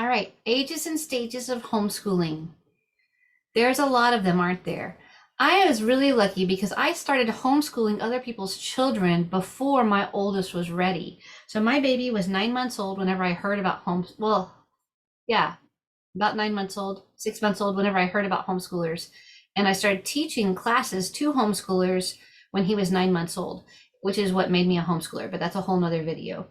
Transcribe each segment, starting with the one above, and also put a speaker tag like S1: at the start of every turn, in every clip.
S1: All right, ages and stages of homeschooling. There's a lot of them, aren't there? I was really lucky because I started homeschooling other people's children before my oldest was ready. So my baby was 9 months old whenever I heard about well, yeah, about 9 months old, 6 months old, whenever I heard about homeschoolers. And I started teaching classes to homeschoolers when he was 9 months old, which is what made me a homeschooler, but that's a whole nother video.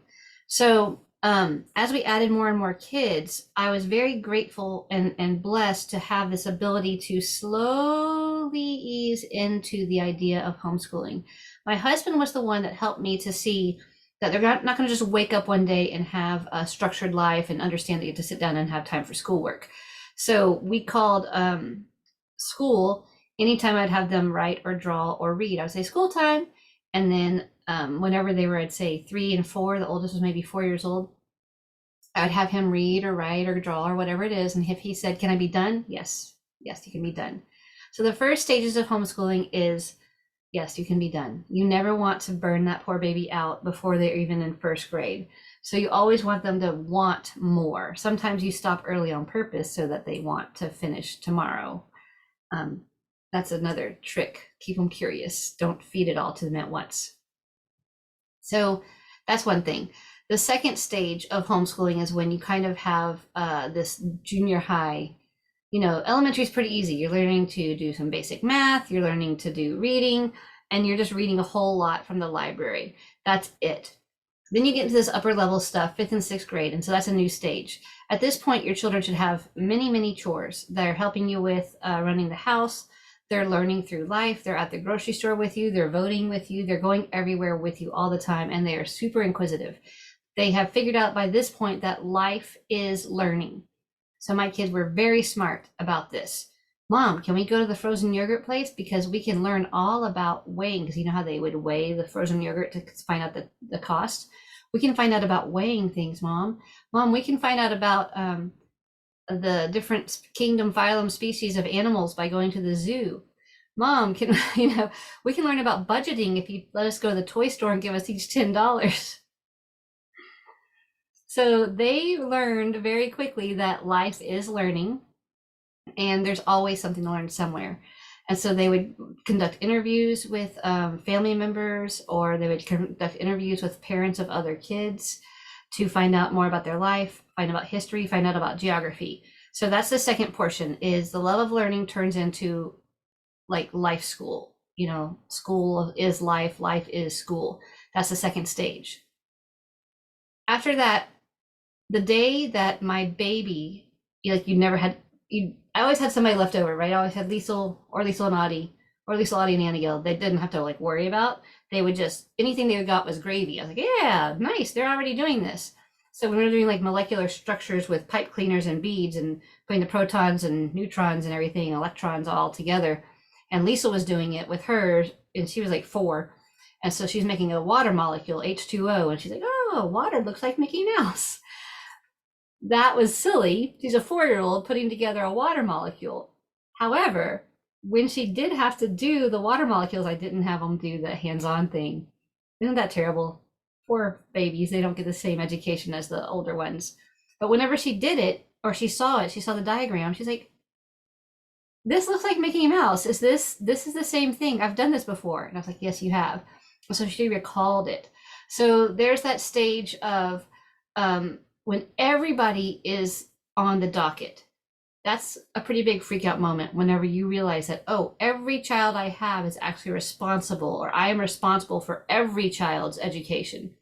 S1: So as we added more and more kids, I was very grateful and blessed to have this ability to slowly ease into the idea of homeschooling. My husband was the one that helped me to see that they're not going to just wake up one day and have a structured life and understand that you have to sit down and have time for schoolwork. So we called school anytime I'd have them write or draw or read. I would say school time, and then whenever they were, I'd say 3 and 4, the oldest was maybe 4 years old, I'd have him read or write or draw or whatever it is. And if he said, "Can I be done?" Yes, yes, you can be done. So the first stages of homeschooling is yes, you can be done. You never want to burn that poor baby out before they're even in first grade. So you always want them to want more. Sometimes you stop early on purpose so that they want to finish tomorrow. Um, that's another trick. Keep them curious. Don't feed it all to them at once. So that's one thing. The second stage of homeschooling is when you kind of have this junior high. Elementary is pretty easy. You're learning to do some basic math, you're learning to do reading, and you're just reading a whole lot from the library. That's it. Then you get into this upper level stuff, 5th and 6th grade, and so that's a new stage. At this point, your children should have many, many chores. They're helping you with running the house. They're learning through life. They're at the grocery store with you. They're voting with you. They're going everywhere with you all the time, and they are super inquisitive. They have figured out by this point that life is learning. So my kids were very smart about this. "Mom, can we go to the frozen yogurt place? Because we can learn all about weighing," because you know how they would weigh the frozen yogurt to find out the cost. "We can find out about weighing things, Mom. Mom, we can find out about the different kingdom, phylum, species of animals by going to the zoo. Mom, can we can learn about budgeting if you let us go to the toy store and give us each $10. So they learned very quickly that life is learning and there's always something to learn somewhere. And so they would conduct interviews with family members, or they would conduct interviews with parents of other kids to find out more about their life, find out about history, find out about geography. So that's the second portion, is the love of learning turns into like life school. School is life, life is school. That's the second stage. After that, the day that my baby, you never had, I always had somebody left over, right? I always had Liesel or Liesel and Audie or Liesel, Audie and Annigil. They didn't have to worry about. They would just, anything they got was gravy. I was like, yeah, nice. They're already doing this. So when we were doing molecular structures with pipe cleaners and beads and putting the protons and neutrons and everything, electrons all together. And Liesel was doing it with hers, and she was 4. And so she's making a water molecule, H2O, and she's like, "Oh, water looks like Mickey Mouse." That was silly. She's a 4-year-old putting together a water molecule. However, when she did have to do the water molecules, I didn't have them do the hands-on thing. Isn't that terrible? Poor babies, they don't get the same education as the older ones. But whenever she did it, or she saw the diagram, she's like, "This looks like Mickey Mouse. This is the same thing. I've done this before." And I was like, "Yes, you have." So she recalled it. So there's that stage of when everybody is on the docket. That's a pretty big freak out moment whenever you realize that, oh, every child I have is actually responsible, or I am responsible for every child's education.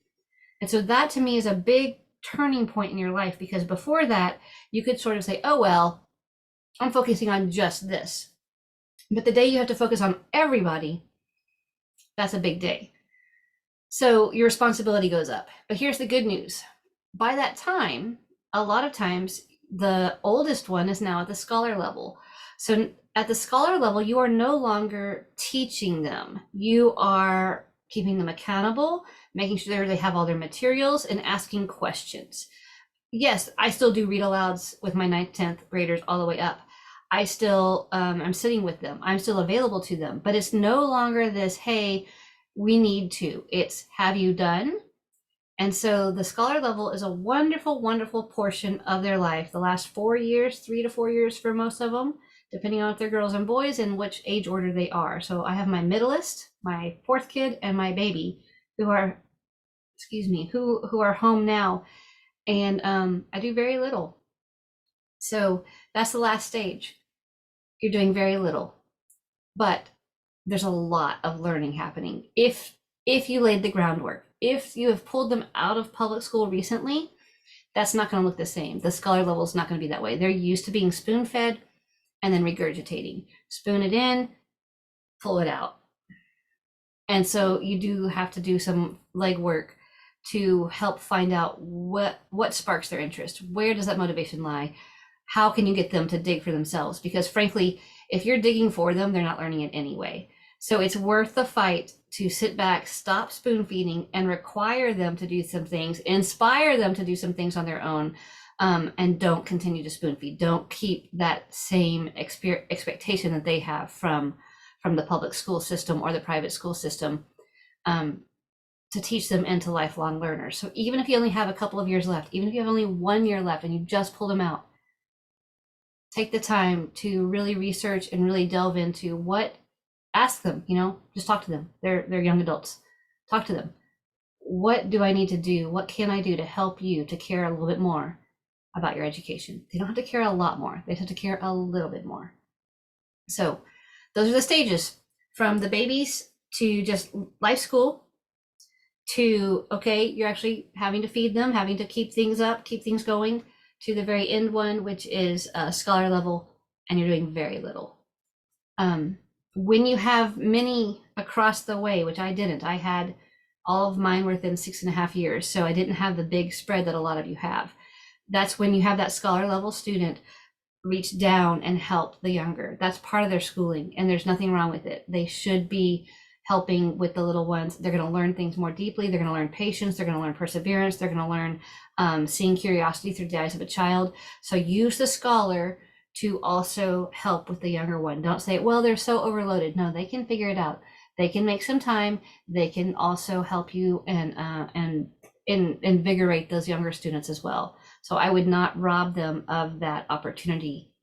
S1: And so that to me is a big turning point in your life, because before that, you could sort of say, "Oh, well, I'm focusing on just this." But the day you have to focus on everybody, that's a big day. So your responsibility goes up. But here's the good news. By that time, a lot of times, the oldest one is now at the scholar level. So at the scholar level, you are no longer teaching them. You are keeping them accountable, making sure they have all their materials, and asking questions. Yes, I still do read alouds with my 9th, 10th graders all the way up. I still am sitting with them. I'm still available to them. But it's no longer this, "Hey, we need to." It's, "Have you done? And so the scholar level is a wonderful, wonderful portion of their life. The last 4 years, 3 to 4 years for most of them, depending on if they're girls and boys and which age order they are. So I have my middleist, my fourth kid, and my baby who are, excuse me, who are home now. And I do very little. So that's the last stage. You're doing very little, but there's a lot of learning happening if you laid the groundwork. If you have pulled them out of public school recently, that's not going to look the same. The scholar level is not going to be that way. They're used to being spoon fed and then regurgitating. Spoon it in, pull it out. And so you do have to do some legwork to help find out what sparks their interest. Where does that motivation lie? How can you get them to dig for themselves? Because frankly, if you're digging for them, they're not learning it anyway. So it's worth the fight to sit back, stop spoon feeding, and require them to do some things, inspire them to do some things on their own, and don't continue to spoon feed. Don't keep that same expectation that they have from the public school system or the private school system, to teach them into lifelong learners. So even if you only have a couple of years left, even if you have only 1 year left and you just pulled them out, take the time to really research and really delve into ask them, just talk to them. They're young adults. Talk to them. What do I need to do? What can I do to help you to care a little bit more about your education? They don't have to care a lot more. They have to care a little bit more. So those are the stages, from the babies to just life school to, okay, you're actually having to feed them, having to keep things up, keep things going, to the very end one, which is scholar level, and you're doing very little. When you have many across the way, which I didn't, I had all of mine within 6.5 years, so I didn't have the big spread that a lot of you have. That's when you have that scholar level student reach down and help the younger. That's part of their schooling, and there's nothing wrong with it. They should be helping with the little ones. They're going to learn things more deeply. They're going to learn patience. They're going to learn perseverance. They're going to learn seeing curiosity through the eyes of a child. So use the scholar to also help with the younger one. Don't say, well, they're so overloaded. No, they can figure it out. They can make some time. They can also help you and invigorate those younger students as well. So I would not rob them of that opportunity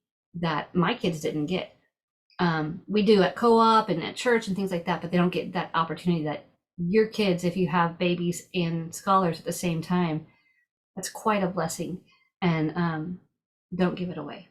S1: that my kids didn't get. We do at co-op and at church and things like that, but they don't get that opportunity that your kids, if you have babies and scholars at the same time, that's quite a blessing. And don't give it away.